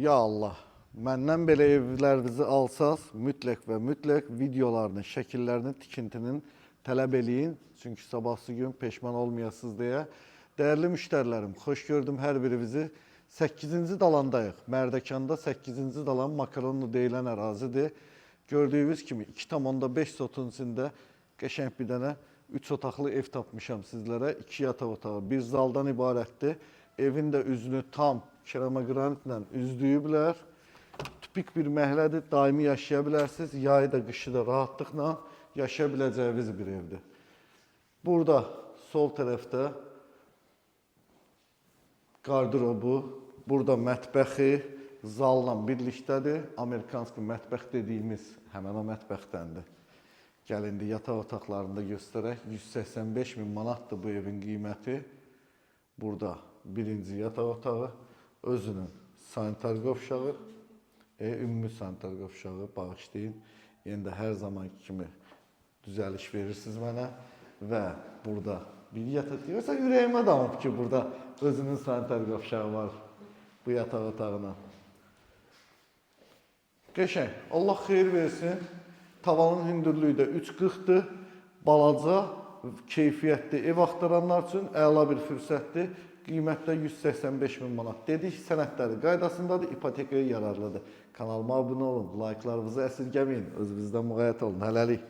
Ya Allah, məndən belə evlərinizi alsaz, mütləq və mütləq videolarını, şəkillərini, tikintinin tələb eləyin. Çünki sabahsı gün peşman olmayasınız deyə. Dəyərli müştərilərim, xoş gördüm hər birinizi. 8-ci dalandayıq. Mərdəkanda 8-ci dalan Makaronlu deyilən ərazidir. Gördüyünüz kimi 2,5 sotun içində qəşəng bir dənə 3 otaqlı ev tapmışam sizlərə. 2 yataq otağı, bir zaldan ibarətdir. Evin də üzünü tam keramogranitlə üzdüyüblər. Tipik bir məhəllədir, daimi yaşaya bilərsiniz. Yayı da, qışı da rahatlıqla yaşaya biləcəyiniz bir evdir. Burada sol tərəfdə qardırobu, burada mətbəxi, zalla birlikdədir. Amerikanski mətbəx dediyimiz həmən o mətbəxdəndir. Gəlin indi yataq otaqlarında göstərək. 185 min manatdır bu evin qiyməti. Burada birinci yataq otağı, özünün sanitar qovşağı, ümumi sanitar qovşağı, bağışlayın. Yenə də hər zamanki kimi düzəliş verirsiniz mənə və burada bir yataq deyirsə, ürəyimə damıb ki, burada özünün sanitar qovşağı var bu yataq otağına. Qəşəng, Allah xeyir versin. Tavanın hündürlüyü də 3,40-dır. Balaca, keyfiyyətli ev axtaranlar üçün əla bir fürsətdir. Qiymətdə 185 min manat. Dedik, sənədləri qaydasındadır, ipotekaya yararlıdır. Kanalıma abunə olun, layıqlarınızı əsirgəməyin, özünüzdən müğayət olun. Hələlik.